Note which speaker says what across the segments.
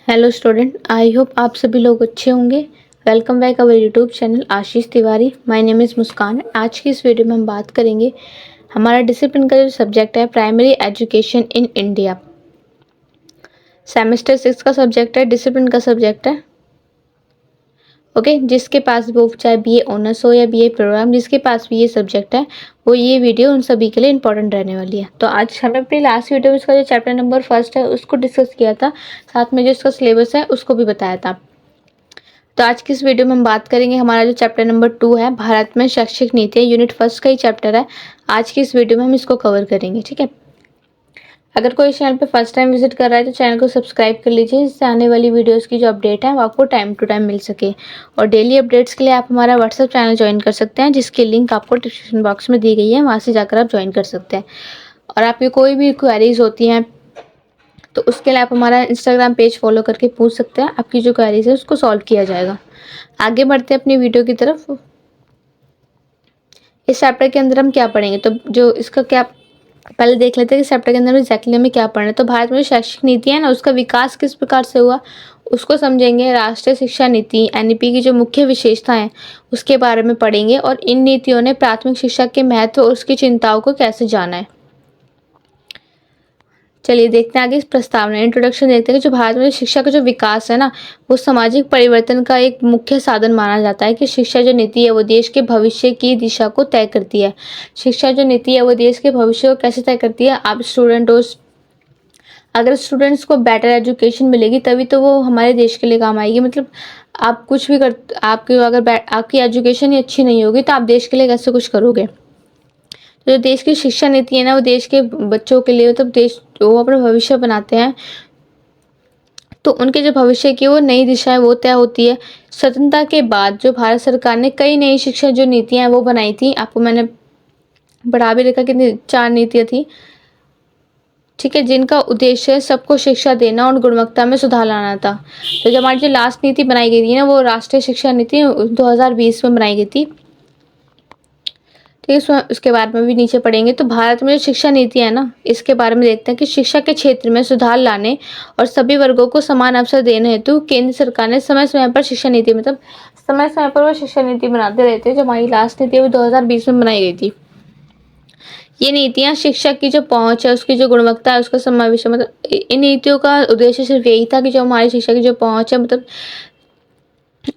Speaker 1: Hello student, I hope आप सभी लोग अच्छे होंगे। Welcome back our YouTube channel Ashish Tiwari. My name is Muskan. आज की इस वीडियो में हम बात करेंगे हमारा डिसिप्लिन का जो सब्जेक्ट है primary education in India. Semester 6 का सब्जेक्ट है, डिसिप्लिन का सब्जेक्ट है। ओके, जिसके पास वो चाहे बीए ऑनर्स हो या बीए प्रोग्राम, जिसके पास भी ये सब्जेक्ट है वो ये वीडियो उन सभी के लिए इंपॉर्टेंट रहने वाली है। तो आज हमने अपनी लास्ट वीडियो में इसका जो चैप्टर नंबर 1 है उसको डिस्कस किया था, साथ में जो इसका सिलेबस है उसको भी बताया था। तो आज की इस वीडियो में हम बात करेंगे हमारा जो चैप्टर नंबर 2 है, भारत में शैक्षिक नीतियाँ, यूनिट 1 का ही चैप्टर है। आज की इस वीडियो में हम इसको कवर करेंगे, ठीक है। अगर कोई चैनल पे फर्स्ट टाइम विजिट कर रहा है तो चैनल को सब्सक्राइब कर लीजिए, जिससे आने वाली वीडियोस की जो अपडेट है वो आपको टाइम टू टाइम मिल सके। और डेली अपडेट्स के लिए आप हमारा व्हाट्सएप चैनल ज्वाइन कर सकते हैं, जिसकी लिंक आपको डिस्क्रिप्शन बॉक्स में दी गई है, वहाँ से जाकर आप ज्वाइन कर सकते हैं। और आपकी कोई भी क्वेरीज होती हैं तो उसके लिए आप हमारा इंस्टाग्राम पेज फॉलो करके पूछ सकते हैं, आपकी जो क्वेरीज है उसको सॉल्व किया जाएगा। आगे बढ़ते हैं अपनी वीडियो की तरफ। इस चैप्टर के अंदर हम क्या पढ़ेंगे, तो जो इसका क्या पहले देख लेते हैं कि चैप्टर के अंदर एग्जैक्टली हमें क्या पढ़ना है। तो भारत में जो शैक्षिक नीति है ना, उसका विकास किस प्रकार से हुआ उसको समझेंगे। राष्ट्रीय शिक्षा नीति एनईपी की जो मुख्य विशेषताएं हैं उसके बारे में पढ़ेंगे, और इन नीतियों ने प्राथमिक शिक्षा के महत्व और उसकी चिंताओं को कैसे जाना है। चलिए देखते हैं आगे इस प्रस्तावना, इंट्रोडक्शन देखते हैं कि जो भारत में शिक्षा का जो विकास है ना, वो सामाजिक परिवर्तन का एक मुख्य साधन माना जाता है। कि शिक्षा जो नीति है वो देश के भविष्य की दिशा को तय करती है। शिक्षा जो नीति है वो देश के भविष्य को कैसे तय करती है। आप स्टूडेंट हो, अगर स्टूडेंट्स को बेटर एजुकेशन मिलेगी तभी तो वो हमारे देश के लिए काम आएगी। मतलब आप कुछ भी कर, आपकी अगर आपकी एजुकेशन ही अच्छी नहीं होगी तो आप देश के लिए कैसे कुछ करोगे। तो जो देश की शिक्षा नीति है ना, वो देश के बच्चों के लिए, मतलब देश वो अपना भविष्य बनाते हैं, तो उनके जो भविष्य की वो नई दिशा है वो तय होती है। स्वतंत्रता के बाद जो भारत सरकार ने कई नई शिक्षा जो नीतियां वो बनाई थी, आपको मैंने बढ़ा भी रखा कि 4 नीतियां थी, ठीक है, जिनका उद्देश्य सबको शिक्षा देना और गुणवत्ता में सुधार लाना था। तो जब हमारी जो लास्ट नीति बनाई गई थी ना, वो राष्ट्रीय शिक्षा नीति 2020 में बनाई गई थी। ठीक है, उसके बारे में भी नीचे पढ़ेंगे। तो भारत में जो शिक्षा नीति है ना, इसके बारे में देखते हैं कि शिक्षा के क्षेत्र में सुधार लाने और सभी वर्गों को समान अवसर देने हेतु केंद्र सरकार ने समय समय पर शिक्षा नीति, मतलब समय समय पर वो शिक्षा नीति बनाते रहते हैं। जो हमारी लास्ट नीति है वो 2020 में बनाई गई थी। ये नीतियां शिक्षा की जो पहुंच है, उसकी जो गुणवत्ता है, उसका समावेश है। मतलब इन नीतियों का उद्देश्य सिर्फ यही था कि जो हमारी शिक्षा की जो पहुंच है, मतलब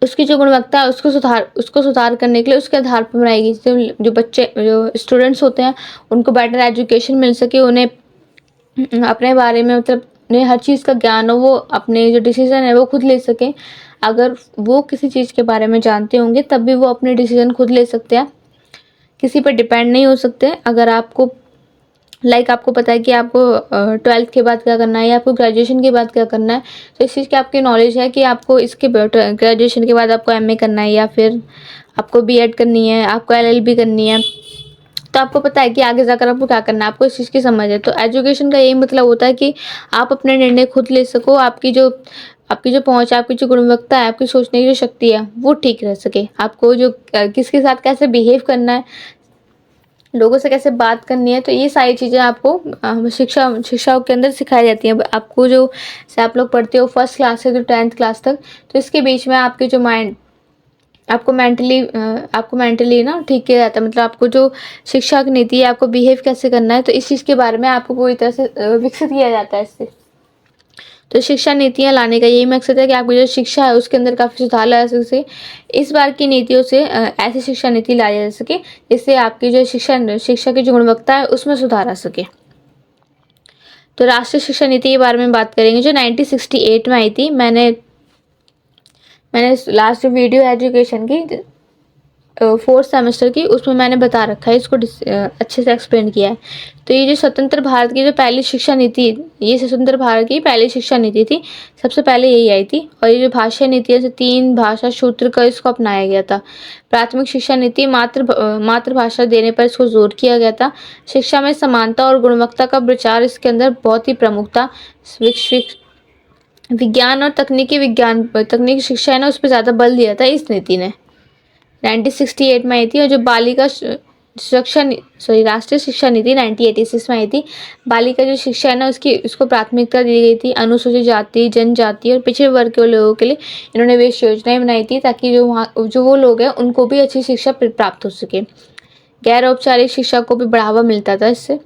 Speaker 1: उसकी जो गुणवत्ता है उसको सुधार करने के लिए उसके आधार पर बनाई गई। जो बच्चे, जो स्टूडेंट्स होते हैं, उनको बेटर एजुकेशन मिल सके, उन्हें अपने बारे में, मतलब उन्हें हर चीज़ का ज्ञान हो, वो अपने जो डिसीजन है वो खुद ले सकें। अगर वो किसी चीज़ के बारे में जानते होंगे तब भी वो अपने डिसीजन खुद ले सकते हैं, किसी पर डिपेंड नहीं हो सकते। अगर आपको आपको पता है कि आपको 12th के बाद क्या करना है या आपको ग्रेजुएशन के बाद क्या करना है, तो इस चीज़ की आपकी नॉलेज है कि आपको इसके ग्रेजुएशन के बाद आपको एमए करना है या फिर आपको बीएड करनी है, आपको एलएलबी करनी है, तो आपको पता है कि आगे जाकर आपको क्या करना है, आपको इस चीज़ की समझ है। तो एजुकेशन का यही मतलब होता है कि आप अपने निर्णय खुद ले सको, आपकी जो पहुँच है, आपकी जो गुणवत्ता है, आपकी सोचने की जो शक्ति है वो ठीक रह सके। आपको जो किसके साथ कैसे बिहेव करना है, लोगों से कैसे बात करनी है, तो ये सारी चीज़ें आपको शिक्षाओं के अंदर सिखाई जाती हैं। आपको जो से आप लोग पढ़ते हो 1st क्लास से तो 10th क्लास तक, तो इसके बीच में आपके जो माइंड आपको मेंटली ना ठीक किया जाता है। मतलब आपको जो शिक्षा की नीति है, आपको बिहेव कैसे करना है, तो इस चीज़ के बारे में आपको पूरी तरह से विकसित किया जाता है इससे। तो शिक्षा नीतियाँ लाने का यही मकसद है कि आपकी जो शिक्षा है उसके अंदर काफ़ी सुधार लाया जा सके। इस बार की नीतियों से ऐसी शिक्षा नीति लाई जा सके जिससे आपकी जो शिक्षा की जो गुणवत्ता है उसमें सुधार आ सके। तो राष्ट्रीय शिक्षा नीति के बारे में बात करेंगे, जो 1968 में आई थी। मैंने लास्ट वीडियो एजुकेशन की 4th सेमेस्टर की, उसमें मैंने बता रखा है, इसको अच्छे से एक्सप्लेन किया है। तो ये जो स्वतंत्र भारत की जो पहली शिक्षा नीति, ये स्वतंत्र भारत की पहली शिक्षा नीति थी, सबसे पहले यही आई थी। और ये जो भाषा नीति है, 3 भाषा सूत्र का इसको अपनाया गया था। प्राथमिक शिक्षा नीति मातृभाषा देने पर इसको जोर किया गया था। शिक्षा में समानता और गुणवत्ता का प्रचार इसके अंदर बहुत ही प्रमुख था। विज्ञान और तकनीकी शिक्षा है ना, उस पर ज़्यादा बल दिया था इस नीति ने। 1968 में आई थी। और जो राष्ट्रीय शिक्षा नीति 1986 में आई थी। बालिका जो शिक्षा है ना उसको प्राथमिकता दी गई थी। अनुसूचित जाति, जनजाति और पिछड़े वर्ग के लोगों के लिए इन्होंने विशेष योजनाएं बनाई थी ताकि जो वो लोग हैं उनको भी अच्छी शिक्षा प्राप्त हो सके। गैर औपचारिक शिक्षा को भी बढ़ावा मिलता था इससे,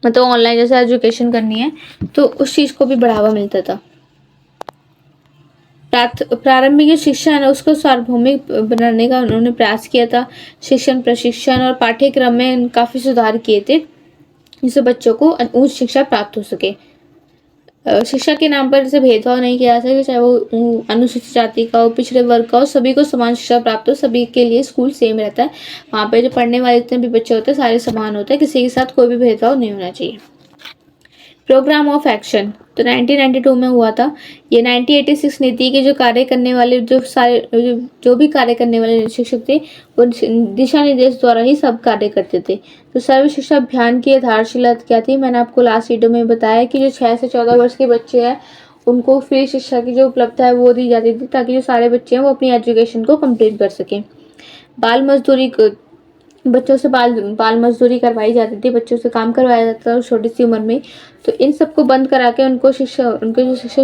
Speaker 1: मतलब ऑनलाइन जैसे एजुकेशन करनी है तो उस चीज़ को भी बढ़ावा मिलता था। प्रारंभिक जो शिक्षा है ना उसको सार्वभौमिक बनाने का उन्होंने प्रयास किया था। शिक्षण, प्रशिक्षण और पाठ्यक्रम में काफ़ी सुधार किए थे जिससे बच्चों को उच्च शिक्षा प्राप्त हो सके। शिक्षा के नाम पर जैसे भेदभाव नहीं किया जा सकता, चाहे वो अनुसूचित जाति का हो, पिछड़े वर्ग का हो, सभी को समान शिक्षा प्राप्त हो। सभी के लिए स्कूल सेम रहता है। वहाँ पे जो पढ़ने वाले जितने भी बच्चे होते हैं सारे समान होते हैं, किसी के साथ कोई भी भेदभाव नहीं होना चाहिए। प्रोग्राम ऑफ एक्शन तो 1992 में हुआ था। ये 1986 नीति के जो कार्य करने वाले जो भी कार्य करने वाले शिक्षक थे वो दिशा निर्देश द्वारा ही सब कार्य करते थे। तो सर्व शिक्षा अभियान की आधारशिला क्या थी, मैंने आपको लास्ट वीडियो में बताया कि जो 6 से 14 वर्ष के बच्चे हैं उनको फ्री शिक्षा की जो उपलब्धता है वो दी जाती थी ताकि जो सारे बच्चे हैं वो अपनी एजुकेशन को कंप्लीट कर सकें। बाल मजदूरी, बच्चों से बाल मजदूरी करवाई जाती थी, बच्चों से काम करवाया जाता था छोटी सी उम्र में। तो इन सबको बंद करा के उनको उनके जो शिक्षा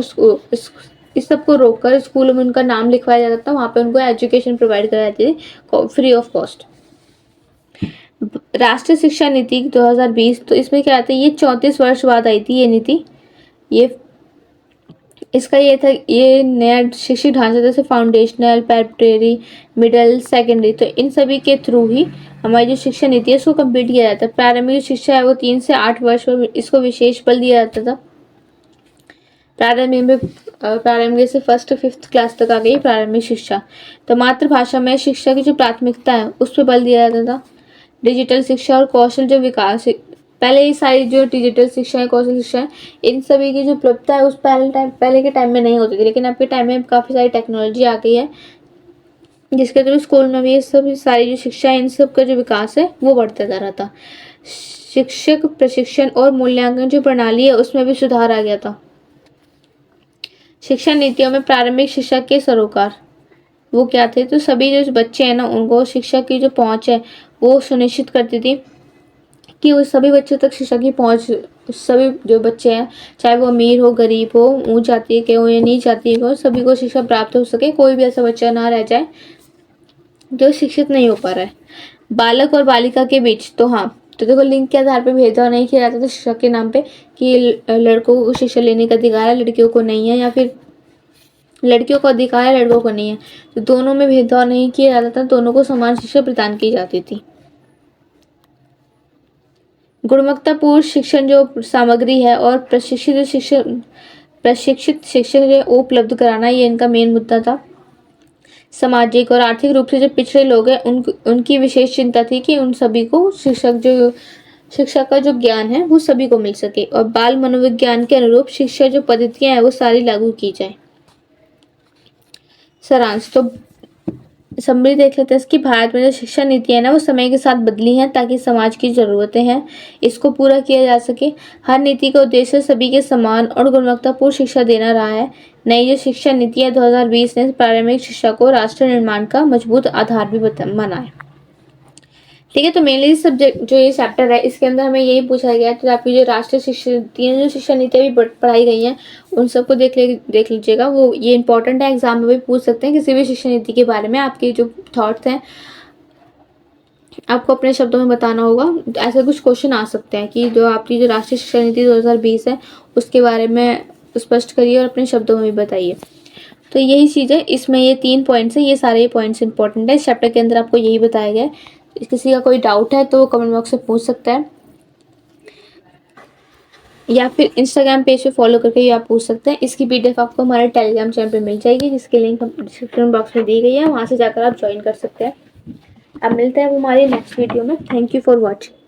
Speaker 1: इस सब को रोककर स्कूलों में उनका नाम लिखवाया जाता था। वहाँ पे उनको एजुकेशन प्रोवाइड कराई जाती थी फ्री ऑफ कॉस्ट। राष्ट्रीय शिक्षा नीति 2020 तो इसमें क्या आता है, ये 34 वर्ष बाद आई थी ये नीति। इसका ये था, ये नया शिक्षित ढांचा जैसे फाउंडेशनल, प्रेपरेटरी, मिडिल, सेकेंडरी, तो इन सभी के थ्रू ही हमारी जो शिक्षा नीति है उसको कंप्लीट किया जाता है। प्रारंभिक शिक्षा है वो 3 से 8 वर्ष पर इसको विशेष बल दिया जाता था। प्रारंभिक से 1st से 5th क्लास तक आ गई प्रारंभिक शिक्षा। तो मातृभाषा में शिक्षा की जो प्राथमिकता है उस पर बल दिया जाता था। डिजिटल शिक्षा और कौशल जो विकास, पहले ये सारी जो डिजिटल शिक्षा है, कौशल शिक्षा है, इन सभी की जो उपलब्धता है उस पहले के टाइम में नहीं होती थी, लेकिन अब के टाइम में काफ़ी सारी टेक्नोलॉजी आ गई है जिसके थ्रू स्कूल में भी ये सब सारी जो शिक्षा है इन सब का जो विकास है वो बढ़ता जा रहा था। शिक्षक प्रशिक्षण और मूल्यांकन जो प्रणाली है उसमें भी सुधार आ गया था। शिक्षा नीतियों में प्रारंभिक शिक्षा के सरोकार वो क्या थे, तो सभी जो बच्चे हैं ना उनको शिक्षा की जो पहुंच है वो सुनिश्चित करती थी कि वो सभी बच्चों तक शिक्षा की पहुंच, सभी जो बच्चे हैं चाहे वो अमीर हो, गरीब हो, ऊंच जाति के हो या नीच जाति के हो, सभी को शिक्षा प्राप्त हो सके। कोई भी ऐसा बच्चा ना रह जाए जो शिक्षित नहीं हो पा रहा है। बालक और बालिका के बीच तो हाँ, तो देखो लिंग के आधार पर भेदभाव नहीं किया जाता था शिक्षा के नाम पे कि लड़कों को शिक्षा लेने का अधिकार है, लड़कियों को नहीं है, या फिर लड़कियों को अधिकार है, लड़कों को नहीं है। तो दोनों में भेदभाव नहीं किया जाता था, दोनों को समान शिक्षा प्रदान की जाती थी। गुणवत्तापूर्ण शिक्षण जो सामग्री है और प्रशिक्षित शिक्षक जो उपलब्ध कराना, ये इनका मेन मुद्दा था। सामाजिक और आर्थिक रूप से जो पिछड़े लोग हैं उनकी विशेष चिंता थी कि उन सभी को शिक्षा का जो ज्ञान है वो सभी को मिल सके और बाल मनोविज्ञान के अनुरूप शिक्षा जो पद्धतियां हैं वो सारी लागू की जाए। सारांश तो समरी देख लेते हैं इसकी। भारत में जो शिक्षा नीतियाँ है ना वो समय के साथ बदली हैं ताकि समाज की ज़रूरतें हैं इसको पूरा किया जा सके। हर नीति का उद्देश्य सभी के समान और गुणवत्तापूर्ण शिक्षा देना रहा है। नई जो शिक्षा नीति है 2020 ने प्रारंभिक शिक्षा को राष्ट्र निर्माण का मजबूत आधार भी माना है। ठीक है, तो मेनली सब्जेक्ट जो ये चैप्टर है इसके अंदर हमें यही पूछा गया है। तो आपकी जो राष्ट्रीय शिक्षा तीन जो शिक्षा नीतियाँ भी पढ़ाई गई हैं उन सबको देख लीजिएगा। वो ये इंपॉर्टेंट है, एग्जाम में भी पूछ सकते हैं किसी भी शिक्षा नीति के बारे में। आपके जो थॉट्स हैं आपको अपने शब्दों में बताना होगा। ऐसे कुछ क्वेश्चन आ सकते हैं कि जो आपकी जो राष्ट्रीय शिक्षा नीति 2020 है उसके बारे में स्पष्ट करिए और अपने शब्दों में भी बताइए। तो यही चीज़ है, इसमें ये 3 पॉइंट्स हैं, ये सारे पॉइंट्स इंपॉर्टेंट है। इस चैप्टर के अंदर आपको यही बताया गया है। किसी का कोई डाउट है तो वो कमेंट बॉक्स में पूछ सकता है या फिर इंस्टाग्राम पेज पे फॉलो करके ये आप पूछ सकते हैं। इसकी पीडीएफ आपको हमारे टेलीग्राम चैनल पे मिल जाएगी जिसकी लिंक डिस्क्रिप्शन बॉक्स में दी गई है, वहाँ से जाकर आप ज्वाइन कर सकते हैं। अब मिलते हैं हमारी नेक्स्ट वीडियो में। Thank you for watching.